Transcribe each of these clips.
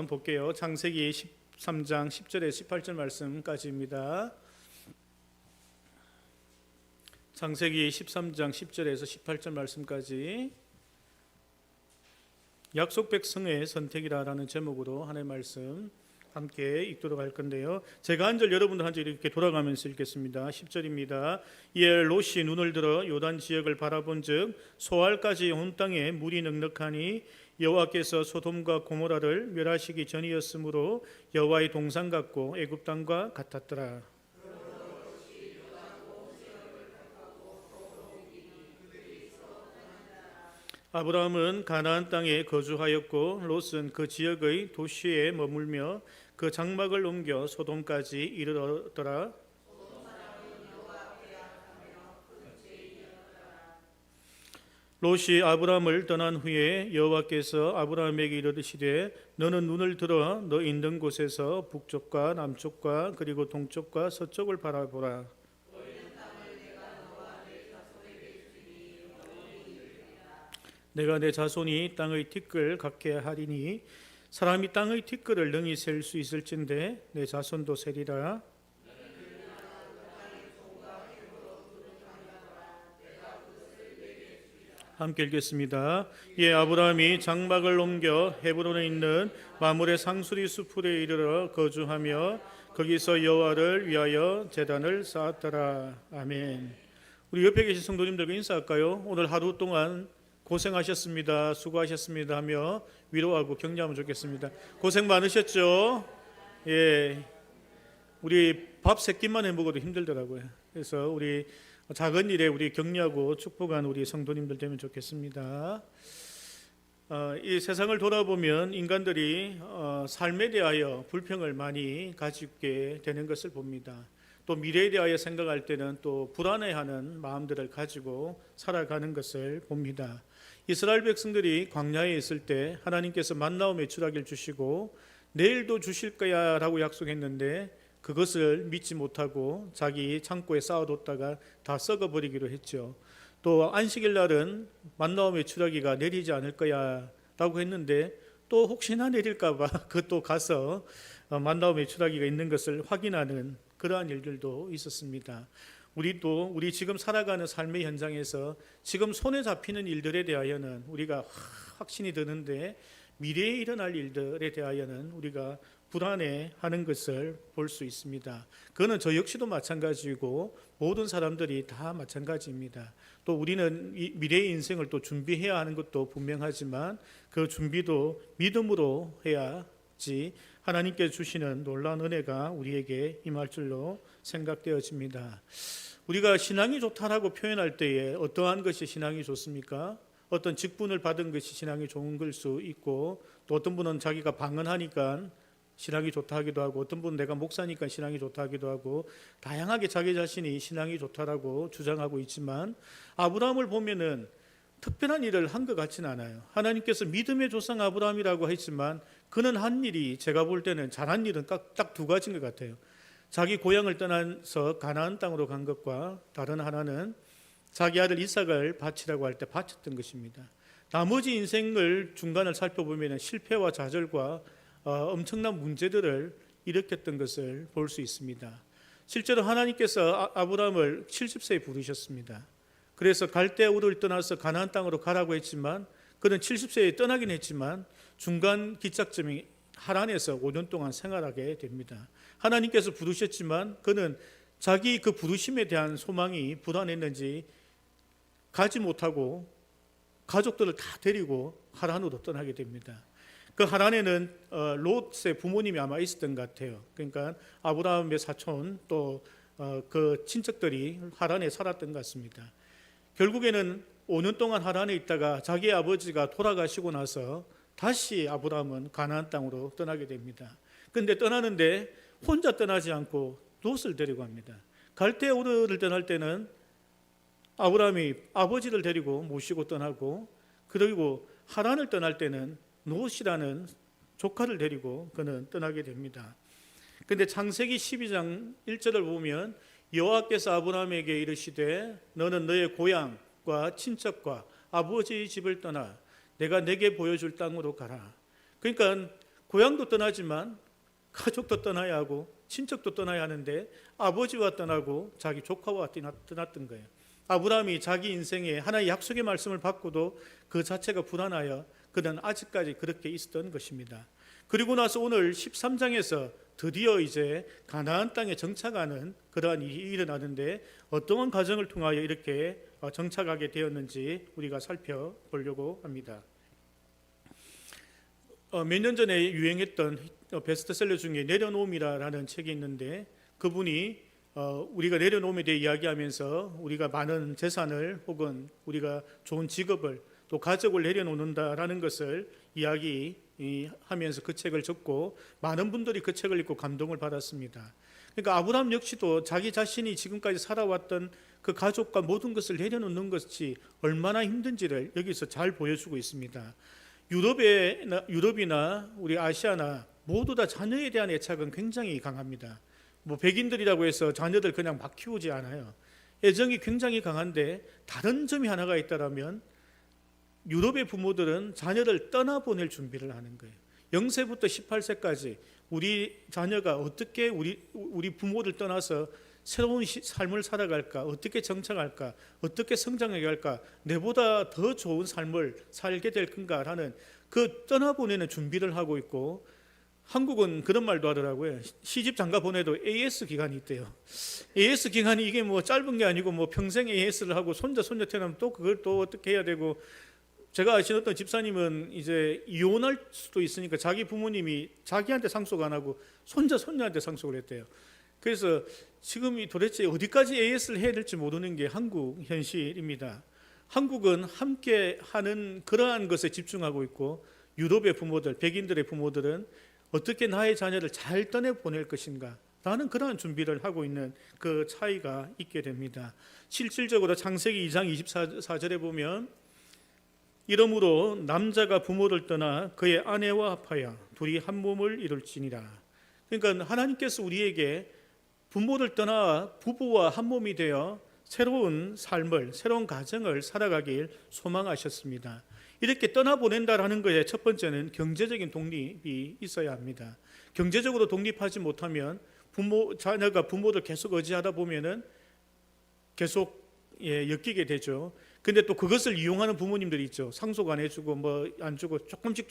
볼게요. 창세기 13장 10절에서 18절 말씀까지입니다. 창세기 13장 10절에서 18절 말씀까지 약속 백성의 선택이라는 제목으로 하나의 말씀 함께 읽도록 할 건데요. 제가 한 절 여러분들 한 절 이렇게 돌아가면서 읽겠습니다. 10절입니다. 이에 롯이 눈을 들어 요단 지역을 바라본즉 소알까지 온 땅에 물이 넉넉하니 여호와께서 소돔과 고모라를 멸하시기 전이었으므로 여호와의 동산 같고 애굽 땅과 같았더라. 아브라함은 가나안 땅에 거주하였고 롯은 그 지역의 도시에 머물며 그 장막을 옮겨 소돔까지 이르렀더라. 롯이 아브라함을 떠난 후에 여호와께서 아브라함에게 이르시되 너는 눈을 들어 너 있는 곳에서 북쪽과 남쪽과 그리고 동쪽과 서쪽을 바라보라. 내가 내 자손이 땅의 티끌 같게 하리니 사람이 땅의 티끌을 능히 셀 수 있을진데 내 자손도 세리라. 함께 읽겠습니다. 예, 아브라함이 장막을 옮겨 헤브론에 있는 마므레 상수리 숲에 이르러 거주하며 거기서 여호와를 위하여 제단을 쌓았더라. 아멘. 우리 옆에 계신 성도님들과 인사할까요? 오늘 하루 동안 고생하셨습니다. 수고하셨습니다 하며 위로하고 격려하면 좋겠습니다. 고생 많으셨죠? 예, 우리 밥 세 끼만 해 먹어도 힘들더라고요. 그래서 우리 작은 일에 우리 격려하고 축복한 우리 성도님들 되면 좋겠습니다. 이 세상을 돌아보면 인간들이 삶에 대하여 불평을 많이 가지게 되는 것을 봅니다. 또 미래에 대하여 생각할 때는 또 불안해하는 마음들을 가지고 살아가는 것을 봅니다. 이스라엘 백성들이 광야에 있을 때 하나님께서 만나와 메추라기를 주시고 내일도 주실 거야 라고 약속했는데 그것을 믿지 못하고 자기 창고에 쌓아뒀다가 다 썩어버리기로 했죠. 또 안식일 날은 만나와 메추라기가 내리지 않을 거야 라고 했는데 또 혹시나 내릴까 봐 그것도 가서 만나와 메추라기가 있는 것을 확인하는 그러한 일들도 있었습니다. 우리도 우리 지금 살아가는 삶의 현장에서 지금 손에 잡히는 일들에 대하여는 우리가 확신이 드는데 미래에 일어날 일들에 대하여는 우리가 불안해하는 것을 볼 수 있습니다. 그거는 저 역시도 마찬가지고 모든 사람들이 다 마찬가지입니다. 또 우리는 미래의 인생을 또 준비해야 하는 것도 분명하지만 그 준비도 믿음으로 해야지 하나님께 주시는 놀라운 은혜가 우리에게 임할 줄로 생각되어집니다. 우리가 신앙이 좋다라고 표현할 때에 어떠한 것이 신앙이 좋습니까? 어떤 직분을 받은 것이 신앙이 좋은 걸 수 있고 또 어떤 분은 자기가 방언하니까 신앙이 좋다 하기도 하고 어떤 분은 내가 목사니까 신앙이 좋다 하기도 하고 다양하게 자기 자신이 신앙이 좋다라고 주장하고 있지만 아브라함을 보면은 특별한 일을 한 것 같지는 않아요. 하나님께서 믿음의 조상 아브라함이라고 했지만 그는 한 일이 제가 볼 때는 잘한 일은 딱 두 가지인 것 같아요. 자기 고향을 떠나서 가나안 땅으로 간 것과 다른 하나는 자기 아들 이삭을 바치라고 할 때 바쳤던 것입니다. 나머지 인생을 중간을 살펴보면 실패와 좌절과 엄청난 문제들을 일으켰던 것을 볼 수 있습니다. 실제로 하나님께서 아브라함을 70세에 부르셨습니다. 그래서 갈대우를 떠나서 가나안 땅으로 가라고 했지만 그는 70세에 떠나긴 했지만 중간 기착점이 하란에서 5년 동안 생활하게 됩니다. 하나님께서 부르셨지만 그는 자기 그 부르심에 대한 소망이 불안했는지 가지 못하고 가족들을 다 데리고 하란으로 떠나게 됩니다. 그 하란에는 롯의 부모님이 아마 있었던 것 같아요. 그러니까 아브라함의 사촌 또 그 친척들이 하란에 살았던 것 같습니다. 결국에는 5년 동안 하란에 있다가 자기 아버지가 돌아가시고 나서 다시 아브라함은 가나안 땅으로 떠나게 됩니다. 그런데 떠나는데 혼자 떠나지 않고 롯을 데리고 갑니다. 갈대우르를 떠날 때는 아브라함이 아버지를 데리고 모시고 떠나고 그리고 하란을 떠날 때는 롯이라는 조카를 데리고 그는 떠나게 됩니다. 그런데 창세기 12장 1절을 보면 여호와께서 아브라함에게 이르시되 너는 너의 고향과 친척과 아버지의 집을 떠나 내가 내게 보여줄 땅으로 가라. 그러니까 고향도 떠나지만 가족도 떠나야 하고 친척도 떠나야 하는데 아버지와 떠나고 자기 조카와 떠났던 거예요. 아브라함이 자기 인생에 하나의 약속의 말씀을 받고도 그 자체가 불안하여 그는 아직까지 그렇게 있었던 것입니다. 그리고 나서 오늘 13장에서 드디어 이제 가나안 땅에 정착하는 그러한 일이 일어나는데 어떠한 과정을 통하여 이렇게 정착하게 되었는지 우리가 살펴보려고 합니다. 몇 년 전에 유행했던 베스트셀러 중에 내려놓음이라는 책이 있는데 그분이 우리가 내려놓음에 대해 이야기하면서 우리가 많은 재산을 혹은 우리가 좋은 직업을 또 가족을 내려놓는다라는 것을 이야기하면서 그 책을 적고 많은 분들이 그 책을 읽고 감동을 받았습니다. 그러니까 아브라함 역시도 자기 자신이 지금까지 살아왔던 그 가족과 모든 것을 내려놓는 것이 얼마나 힘든지를 여기서 잘 보여주고 있습니다. 유럽이나 우리 아시아나 모두 다 자녀에 대한 애착은 굉장히 강합니다. 백인들이라고 해서 자녀들 그냥 막 키우지 않아요. 애정이 굉장히 강한데 다른 점이 하나가 있다면 유럽의 부모들은 자녀를 떠나보낼 준비를 하는 거예요. 0세부터 18세까지 우리 자녀가 어떻게 우리 부모를 떠나서 새로운 삶을 살아갈까, 어떻게 정착할까, 어떻게 성장해 갈까, 내보다 더 좋은 삶을 살게 될 건가라는 그 떠나보내는 준비를 하고 있고, 한국은 그런 말도 하더라고요. 시집 장가 보내도 AS 기간이 있대요. AS 기간이 이게 뭐 짧은 게 아니고 평생 AS를 하고 손자 태어나면 또 그걸 또 어떻게 해야 되고, 제가 아시는 어떤 집사님은 이제 이혼할 수도 있으니까 자기 부모님이 자기한테 상속 안 하고 손자한테 상속을 했대요. 그래서 지금 도대체 어디까지 AS를 해야 될지 모르는 게 한국 현실입니다. 한국은 함께 하는 그러한 것에 집중하고 있고, 유럽의 부모들, 백인들의 부모들은 어떻게 나의 자녀를 잘 떠내보낼 것인가 라는 그러한 준비를 하고 있는 그 차이가 있게 됩니다. 실질적으로 창세기 2장 24절에 보면 이러므로 남자가 부모를 떠나 그의 아내와 합하여 둘이 한 몸을 이룰지니라. 그러니까 하나님께서 우리에게 부모를 떠나 부부와 한 몸이 되어 새로운 삶을, 새로운 가정을 살아가길 소망하셨습니다. 이렇게 떠나보낸다라는 것의 첫 번째는 경제적인 독립이 있어야 합니다. 경제적으로 독립하지 못하면 자녀가 부모를 계속 의지하다 보면은 계속 엮이게 되죠. 근데 또 그것을 이용하는 부모님들이 있죠. 상속 안 해주고 안 주고 조금씩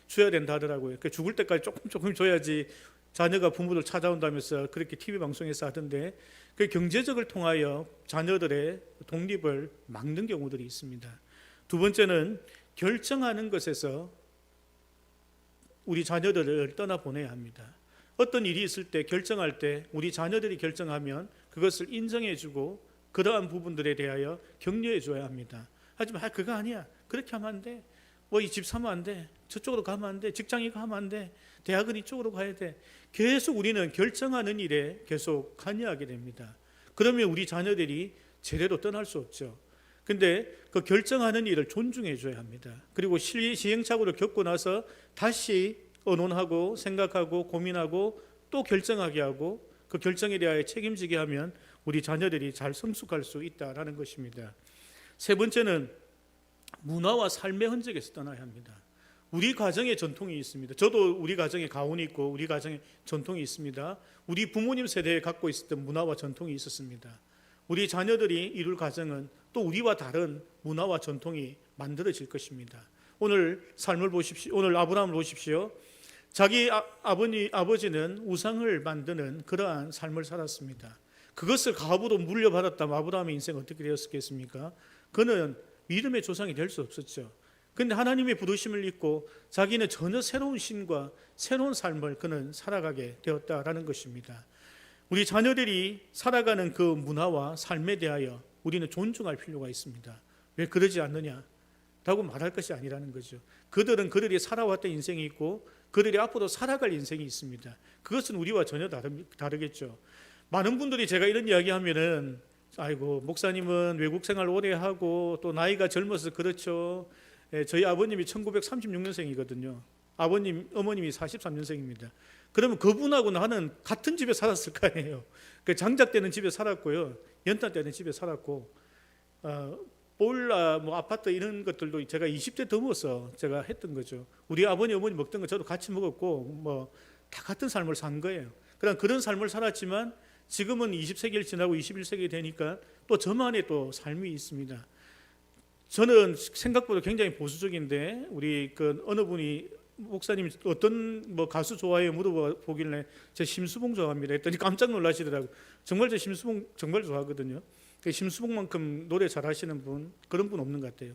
줘야 된다 하더라고요. 그러니까 죽을 때까지 조금 줘야지 자녀가 부모를 찾아온다면서 그렇게 TV 방송에서 하던데, 그 경제적을 통하여 자녀들의 독립을 막는 경우들이 있습니다. 두 번째는 결정하는 것에서 우리 자녀들을 떠나보내야 합니다. 어떤 일이 있을 때 결정할 때 우리 자녀들이 결정하면 그것을 인정해주고 그러한 부분들에 대하여 격려해 줘야 합니다. 하지만 그거 아니야, 그렇게 하면 안 돼, 이 집 사면 안 돼, 저쪽으로 가면 안 돼, 직장 이거 하면 안 돼, 대학은 이쪽으로 가야 돼. 계속 우리는 결정하는 일에 계속 관여하게 됩니다. 그러면 우리 자녀들이 제대로 떠날 수 없죠. 근데 그 결정하는 일을 존중해 줘야 합니다. 그리고 시행착오를 겪고 나서 다시 의논하고 생각하고 고민하고 또 결정하게 하고 그 결정에 대하여 책임지게 하면 우리 자녀들이 잘 성숙할 수 있다라는 것입니다. 세 번째는 문화와 삶의 흔적에서 떠나야 합니다. 우리 가정에 전통이 있습니다. 저도 우리 가정에 가훈이 있고 우리 가정에 전통이 있습니다. 우리 부모님 세대에 갖고 있었던 문화와 전통이 있었습니다. 우리 자녀들이 이룰 가정은 또 우리와 다른 문화와 전통이 만들어질 것입니다. 오늘 삶을 보십시오. 오늘 아브라함을 보십시오. 자기 아버지는 우상을 만드는 그러한 삶을 살았습니다. 그것을 가업으로 물려받았다면 아브라함의 인생은 어떻게 되었겠습니까? 그는 믿음의 조상이 될 수 없었죠. 그런데 하나님의 부르심을 믿고 자기는 전혀 새로운 신과 새로운 삶을 그는 살아가게 되었다라는 것입니다. 우리 자녀들이 살아가는 그 문화와 삶에 대하여 우리는 존중할 필요가 있습니다. 왜 그러지 않느냐라고 말할 것이 아니라는 거죠. 그들은 그들이 살아왔던 인생이 있고 그들이 앞으로 살아갈 인생이 있습니다. 그것은 우리와 전혀 다르겠죠. 많은 분들이 제가 이런 이야기하면은 아이고 목사님은 외국 생활 오래 하고 또 나이가 젊어서 그렇죠. 저희 아버님이 1936년생이거든요. 어머님이 43년생입니다. 그러면 그분하고 나는 같은 집에 살았을 거 아니에요. 장작 때는 집에 살았고요, 연탄 때는 집에 살았고, 보일러, 뭐 아파트 이런 것들도 제가 20대 넘어서 제가 했던 거죠. 우리 아버님 어머니 먹던 거 저도 같이 먹었고 뭐 다 같은 삶을 산 거예요. 그런 삶을 살았지만 지금은 20세기를 지나고 21세기 되니까 또 저만의 또 삶이 있습니다. 저는 생각보다 굉장히 보수적인데 우리 그 어느 분이 목사님 어떤 뭐 가수 좋아해요 물어보길래 제 심수봉 좋아합니다 했더니 깜짝 놀라시더라고요. 정말 제 심수봉 정말 좋아하거든요. 심수봉만큼 노래 잘하시는 분 그런 분 없는 것 같아요.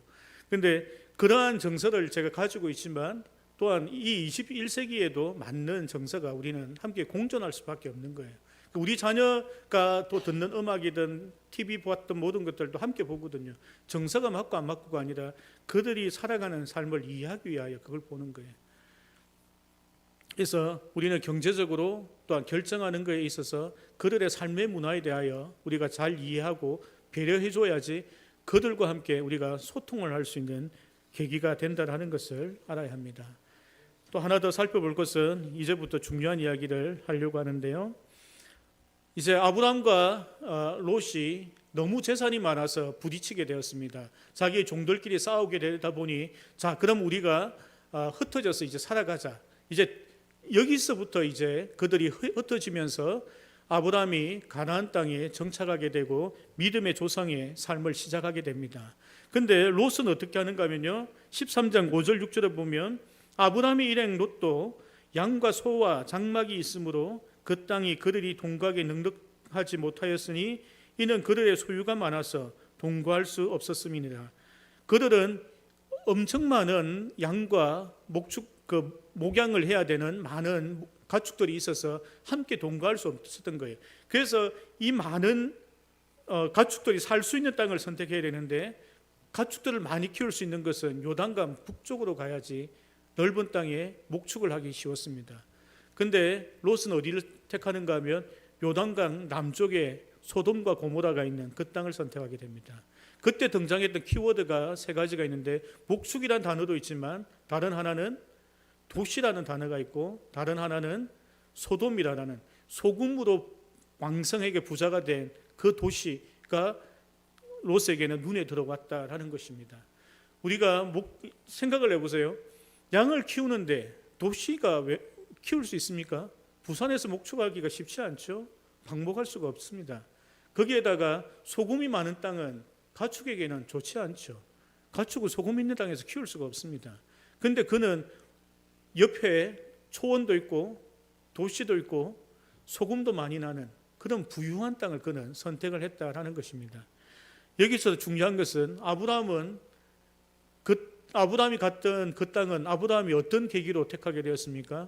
그런데 그러한 정서를 제가 가지고 있지만 또한 이 21세기에도 맞는 정서가 우리는 함께 공존할 수밖에 없는 거예요. 우리 자녀가 또 듣는 음악이든 TV 보았던 모든 것들도 함께 보거든요. 정서가 맞고 안 맞고가 아니라 그들이 살아가는 삶을 이해하기 위하여 그걸 보는 거예요. 그래서 우리는 경제적으로 또한 결정하는 것에 있어서 그들의 삶의 문화에 대하여 우리가 잘 이해하고 배려해 줘야지 그들과 함께 우리가 소통을 할 수 있는 계기가 된다는 것을 알아야 합니다. 또 하나 더 살펴볼 것은 이제부터 중요한 이야기를 하려고 하는데요. 이제 아브람과 롯이 너무 재산이 많아서 부딪히게 되었습니다. 자기의 종들끼리 싸우게 되다 보니 자 그럼 우리가 흩어져서 이제 살아가자. 이제 여기서부터 이제 그들이 흩어지면서 아브람이 가나안 땅에 정착하게 되고 믿음의 조상의 삶을 시작하게 됩니다. 근데 롯은 어떻게 하는가 하면요. 13장 5절 6절에 보면 아브람의 일행 롯도 양과 소와 장막이 있으므로 그 땅이 그들이 동거하기 능력하지 못하였으니 이는 그들의 소유가 많아서 동거할 수 없었음이니라. 그들은 엄청 많은 양과 목양을 해야 되는 많은 가축들이 있어서 함께 동거할 수 없었던 거예요. 그래서 이 많은 가축들이 살 수 있는 땅을 선택해야 되는데 가축들을 많이 키울 수 있는 것은 요단강 북쪽으로 가야지 넓은 땅에 목축을 하기 쉬웠습니다. 근데 롯은 어디를 택하는가 하면 요단강 남쪽에 소돔과 고모라가 있는 그 땅을 선택하게 됩니다. 그때 등장했던 키워드가 세 가지가 있는데 목축이라는 단어도 있지만 다른 하나는 도시라는 단어가 있고 다른 하나는 소돔이라는 소금으로 왕성하게 부자가 된 그 도시가 롯에게는 눈에 들어왔다라는 것입니다. 우리가 생각을 해보세요. 양을 키우는데 도시가 왜 키울 수 있습니까? 부산에서 목축하기가 쉽지 않죠. 방목할 수가 없습니다. 거기에다가 소금이 많은 땅은 가축에게는 좋지 않죠. 가축을 소금 있는 땅에서 키울 수가 없습니다. 그런데 그는 옆에 초원도 있고 도시도 있고 소금도 많이 나는 그런 부유한 땅을 그는 선택을 했다라는 것입니다. 여기서 중요한 것은 아브라함이 갔던 그 땅은 아브라함이 어떤 계기로 택하게 되었습니까?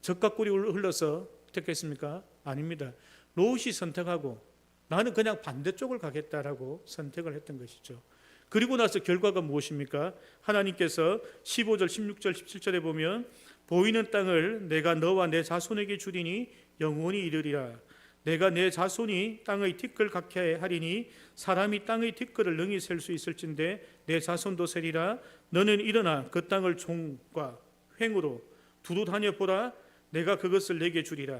젖과 꿀이 흘러서 택했습니까? 아닙니다. 롯이 선택하고 나는 그냥 반대쪽을 가겠다라고 선택을 했던 것이죠. 그리고 나서 결과가 무엇입니까? 하나님께서 15절, 16절, 17절에 보면 보이는 땅을 내가 너와 내 자손에게 주리니 영원히 이르리라. 내가 내 자손이 땅의 티끌 같게 하리니 사람이 땅의 티끌을 능히 셀 수 있을진데 내 자손도 세리라. 너는 일어나 그 땅을 종과 횡으로 두루 다녀보라. 내가 그것을 내게 주리라.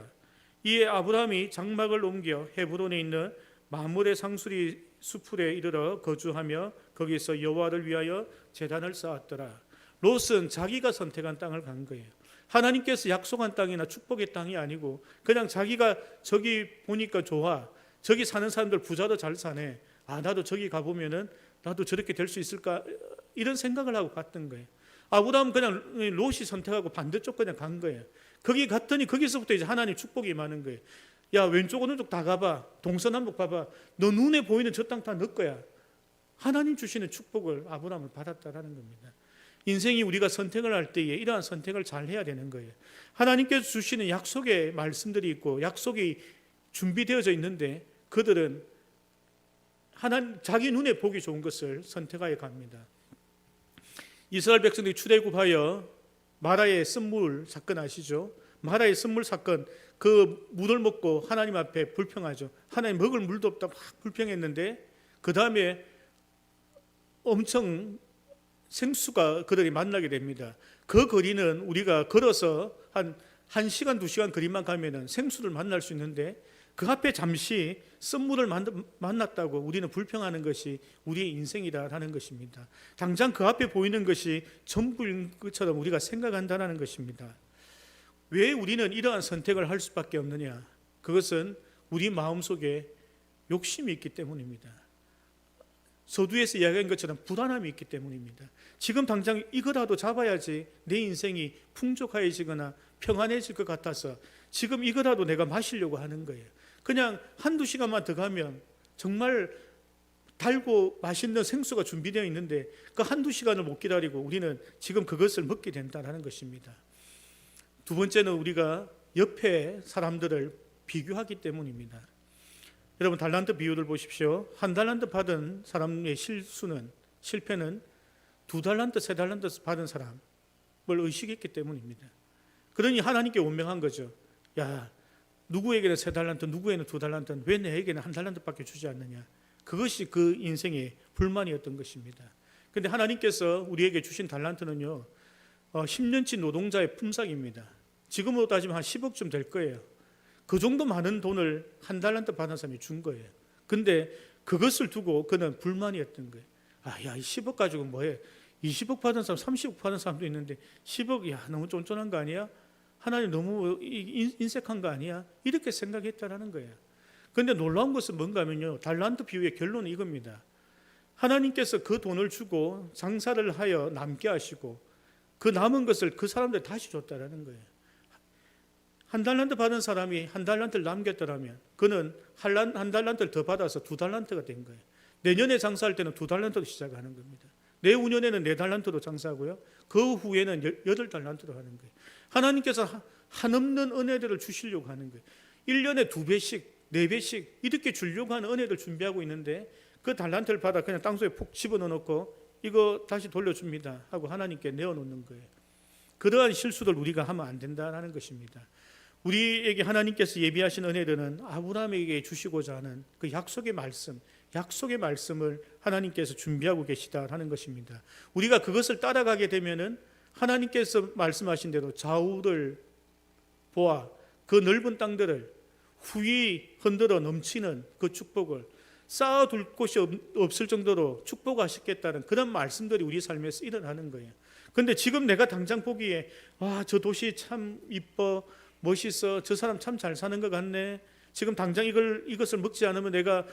이에 아브라함이 장막을 옮겨 헤브론에 있는 마므레 상수리 수풀에 이르러 거주하며 거기서 여호와를 위하여 제단을 쌓았더라. 롯은 자기가 선택한 땅을 간 거예요. 하나님께서 약속한 땅이나 축복의 땅이 아니고 그냥 자기가 저기 보니까 좋아. 저기 사는 사람들 부자도 잘 사네. 나도 저기 가보면은 나도 저렇게 될 수 있을까? 이런 생각을 하고 갔던 거예요. 아브라함은 그냥 롯이 선택하고 반대쪽 그냥 간 거예요. 거기 갔더니 거기서부터 이제 하나님 축복이 많은 거예요. 야, 왼쪽 오른쪽 다 가봐. 동서남북 봐봐. 너 눈에 보이는 저 땅 다 너 거야. 하나님 주시는 축복을 아브라함은 받았다라는 겁니다. 인생이 우리가 선택을 할 때에 이러한 선택을 잘 해야 되는 거예요. 하나님께서 주시는 약속의 말씀들이 있고 약속이 준비되어져 있는데 그들은 자기 눈에 보기 좋은 것을 선택하여 갑니다. 이스라엘 백성들이 출애굽하여 마라의 쓴물 사건 아시죠? 마라의 쓴물 사건, 그 물을 먹고 하나님 앞에 불평하죠. 하나님 먹을 물도 없다 막 불평했는데 그 다음에 엄청 생수가 그들이 만나게 됩니다. 그 거리는 우리가 걸어서 한 1시간 2시간 거리만 가면은 생수를 만날 수 있는데 그 앞에 잠시 썸물을 만났다고 우리는 불평하는 것이 우리의 인생이라는 것입니다. 당장 그 앞에 보이는 것이 전부인 것처럼 우리가 생각한다는 것입니다. 왜 우리는 이러한 선택을 할 수밖에 없느냐? 그것은 우리 마음속에 욕심이 있기 때문입니다. 서두에서 이야기한 것처럼 불안함이 있기 때문입니다. 지금 당장 이거라도 잡아야지 내 인생이 풍족해지거나 평안해질 것 같아서 지금 이거라도 내가 마시려고 하는 거예요. 그냥 한두 시간만 더 가면 정말 달고 맛있는 생수가 준비되어 있는데 그 한두 시간을 못 기다리고 우리는 지금 그것을 먹게 된다는 것입니다. 두 번째는 우리가 옆에 사람들을 비교하기 때문입니다. 여러분, 달란트 비유를 보십시오. 한 달란트 받은 사람의 실패는 2달란트, 3달란트 받은 사람을 의식했기 때문입니다. 그러니 하나님께 원명한 거죠. 야, 누구에게는 3달란트, 누구에게는 2달란트, 왜 내에게는 1달란트밖에 주지 않느냐? 그것이 그 인생의 불만이었던 것입니다. 그런데 하나님께서 우리에게 주신 달란트는요, 10년치 노동자의 품삯입니다. 지금으로 따지면 한 10억쯤 될 거예요. 그 정도 많은 돈을 1달란트 받은 사람이 준 거예요. 근데 그것을 두고 그는 불만이었던 거예요. 야, 10억 가지고 뭐해? 20억 받은 사람, 30억 받은 사람도 있는데 10억, 야, 너무 쫀쫀한 거 아니야? 하나님 너무 인색한 거 아니야? 이렇게 생각했다라는 거예요. 그런데 놀라운 것은 뭔가 하면요, 달란트 비유의 결론은 이겁니다. 하나님께서 그 돈을 주고 장사를 하여 남게 하시고 그 남은 것을 그 사람들 다시 줬다라는 거예요. 1달란트 받은 사람이 1달란트를 남겼더라면 그는 1달란트를 더 받아서 2달란트가 된 거예요. 내년에 장사할 때는 2달란트로 시작하는 겁니다. 내후년에는 4달란트로 장사하고요, 그 후에는 8달란트로 하는 거예요. 하나님께서 한없는 은혜들을 주시려고 하는 거예요. 1년에 2배씩 4배씩 이렇게 주려고 하는 은혜를 준비하고 있는데 그 달란트를 받아 그냥 땅속에 푹 집어넣어놓고 이거 다시 돌려줍니다 하고 하나님께 내어놓는 거예요. 그러한 실수를 우리가 하면 안 된다는 것입니다. 우리에게 하나님께서 예비하신 은혜들은 아브라함에게 주시고자 하는 그 약속의 말씀을 하나님께서 준비하고 계시다라는 것입니다. 우리가 그것을 따라가게 되면은 하나님께서 말씀하신 대로 좌우를 보아 그 넓은 땅들을 후이 흔들어 넘치는 그 축복을 쌓아둘 곳이 없을 정도로 축복하셨겠다는 그런 말씀들이 우리 삶에서 일어나는 거예요. 그런데 지금 내가 당장 보기에 저 도시 참 이뻐, 멋있어, 저 사람 참 잘 사는 것 같네, 지금 당장 이것을 먹지 않으면 내가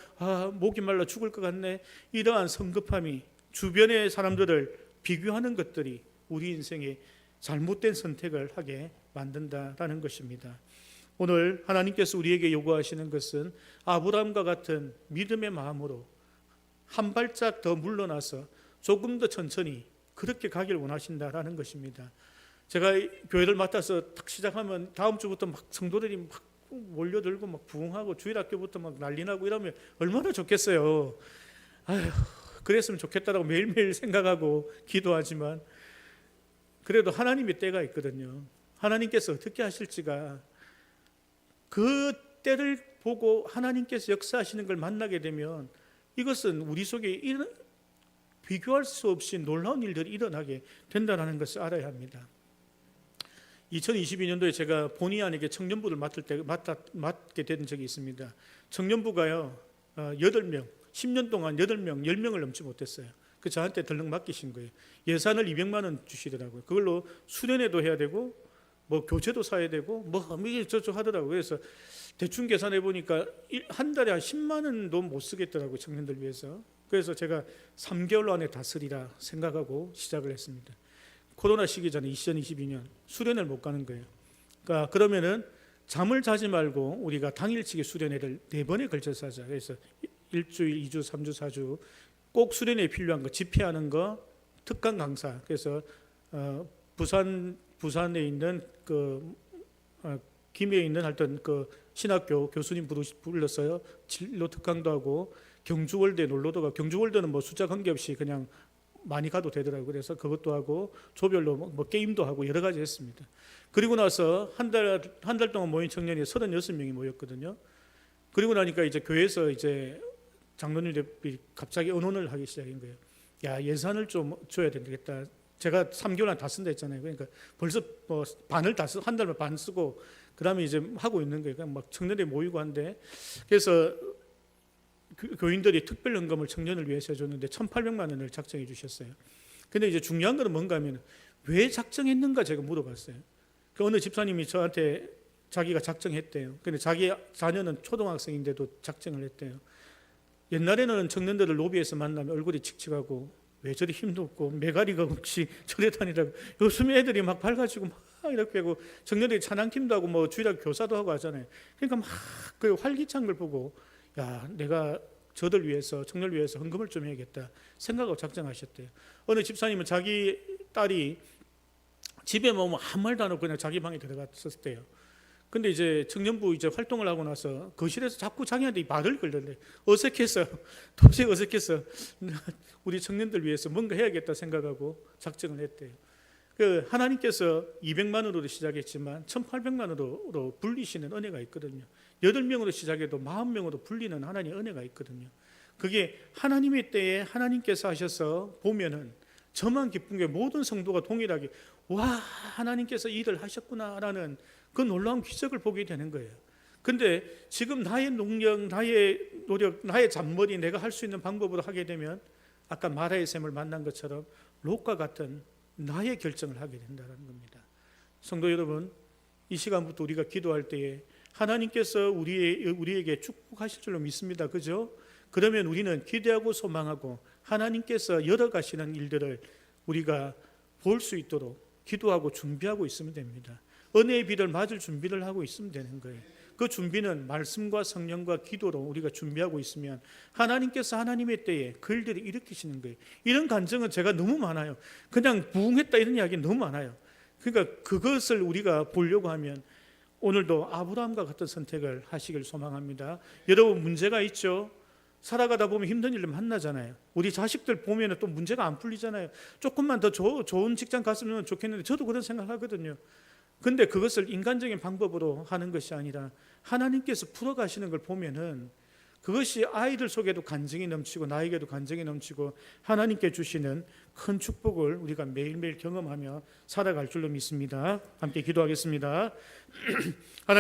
목이 말라 죽을 것 같네, 이러한 성급함이 주변의 사람들을 비교하는 것들이 우리 인생에 잘못된 선택을 하게 만든다라는 것입니다. 오늘 하나님께서 우리에게 요구하시는 것은 아브라함과 같은 믿음의 마음으로 한 발짝 더 물러나서 조금 더 천천히 그렇게 가길 원하신다라는 것입니다. 제가 교회를 맡아서 딱 시작하면 다음 주부터 막 성도들이 막 몰려들고 막 부흥하고 주일학교부터 막 난리 나고 이러면 얼마나 좋겠어요. 그랬으면 좋겠다라고 매일매일 생각하고 기도하지만 그래도 하나님의 때가 있거든요. 하나님께서 어떻게 하실지가, 그 때를 보고 하나님께서 역사하시는 걸 만나게 되면 이것은 우리 속에 비교할 수 없이 놀라운 일들이 일어나게 된다는 것을 알아야 합니다. 2022년도에 제가 본의 아니게 청년부를 맡게 된 적이 있습니다. 청년부가요, 8명, 10년 동안 8명, 10명을 넘지 못했어요. 그 저한테 덜렁 맡기신 거예요. 예산을 200만 원 주시더라고요. 그걸로 수련회도 해야 되고 뭐 교재도 사야 되고 뭐 이게 저쪽 하더라고요. 그래서 대충 계산해 보니까 한 달에 한 10만 원도 못 쓰겠더라고요, 청년들 위해서. 그래서 제가 3개월 안에 다 쓰리라 생각하고 시작을 했습니다. 코로나 시기 전에 2022년 수련회를 못 가는 거예요. 그러니까 그러면은 잠을 자지 말고 우리가 당일치기 수련회를 4번에 걸쳐서 하자. 그래서 1주일, 2주, 3주, 4주 꼭 수련회에 필요한 거, 집회하는 거, 특강 강사. 그래서 부산에 있는 김해에 있는 하여튼 그 신학교 교수님 불렀어요. 진로 특강도 하고 경주월드에 놀러도 가고, 경주월드는 뭐 숫자 관계없이 그냥 많이 가도 되더라고요. 그래서 그것도 하고 조별로 뭐 게임도 하고 여러 가지 했습니다. 그리고 나서 한 달 동안 모인 청년이 36명이 모였거든요. 그리고 나니까 이제 교회에서 이제 장로님들이 갑자기 의논을 하기 시작한 거예요. 야, 예산을 좀 줘야 되겠다. 제가 3개월 안 다 쓴다 했잖아요. 그러니까 벌써 뭐 반을 다 쓰고 한 달만 반 쓰고 그다음에 이제 하고 있는 거예요. 그냥 막 청년들이 모이고 한데 그래서 교인들이 특별 헌금을 청년을 위해서 해줬는데 1,800만 원을 작정해 주셨어요. 근데 이제 중요한 건 뭔가 하면 왜 작정했는가 제가 물어봤어요. 그 어느 집사님이 저한테 자기가 작정했대요. 근데 자기 자녀는 초등학생인데도 작정을 했대요. 옛날에는 청년들을 로비에서 만나면 얼굴이 칙칙하고 왜 저리 힘도 없고 메가리가 없이 저래 다니라고. 요즘 애들이 막 밝아지고 막 이렇게 하고 청년들이 찬양팀도 하고 뭐 주일학 교사도 하고 하잖아요. 그러니까 막 그 활기찬 걸 보고 야 내가 저들 위해서 청년을 위해서 헌금을 좀 해야겠다 생각하고 작정하셨대요. 어느 집사님은 자기 딸이 집에 뭐 아무 말도 안 하고 그냥 자기 방에 들어갔었을 때요. 근데 이제 청년부 이제 활동을 하고 나서 거실에서 자꾸 자기한테 말을 걸던데 어색해서 도저히 어색해서 우리 청년들 위해서 뭔가 해야겠다 생각하고 작정을 했대요. 그 하나님께서 200만 원으로 시작했지만 1,800만 원으로 불리시는 은혜가 있거든요. 8명으로 시작해도 40명으로 불리는 하나님의 은혜가 있거든요. 그게 하나님의 때에 하나님께서 하셔서 보면은 저만 기쁜 게 모든 성도가 동일하게 와 하나님께서 이 일을 하셨구나라는 그 놀라운 기적을 보게 되는 거예요. 근데 지금 나의 능력, 나의 노력, 나의 잔머리 내가 할 수 있는 방법으로 하게 되면 아까 마라의 샘을 만난 것처럼 롯과 같은 나의 결정을 하게 된다는 겁니다. 성도 여러분, 이 시간부터 우리가 기도할 때에 하나님께서 우리에게 축복하실 줄로 믿습니다. 그죠? 그러면 우리는 기대하고 소망하고 하나님께서 열어가시는 일들을 우리가 볼 수 있도록 기도하고 준비하고 있으면 됩니다. 은혜의 비를 맞을 준비를 하고 있으면 되는 거예요. 그 준비는 말씀과 성령과 기도로 우리가 준비하고 있으면 하나님께서 하나님의 때에 그 일들을 일으키시는 거예요. 이런 간증은 제가 너무 많아요. 그냥 부흥했다 이런 이야기 너무 많아요. 그러니까 그것을 우리가 보려고 하면 오늘도 아브라함과 같은 선택을 하시길 소망합니다. 여러분 문제가 있죠. 살아가다 보면 힘든 일을 만나잖아요. 우리 자식들 보면 또 문제가 안 풀리잖아요. 조금만 더 좋은 직장 갔으면 좋겠는데 저도 그런 생각하거든요. 근데 그것을 인간적인 방법으로 하는 것이 아니라 하나님께서 풀어가시는 걸 보면은 그것이 아이들 속에도 간증이 넘치고 나에게도 간증이 넘치고 하나님께 주시는 큰 축복을 우리가 매일매일 경험하며 살아갈 줄로 믿습니다. 함께 기도하겠습니다.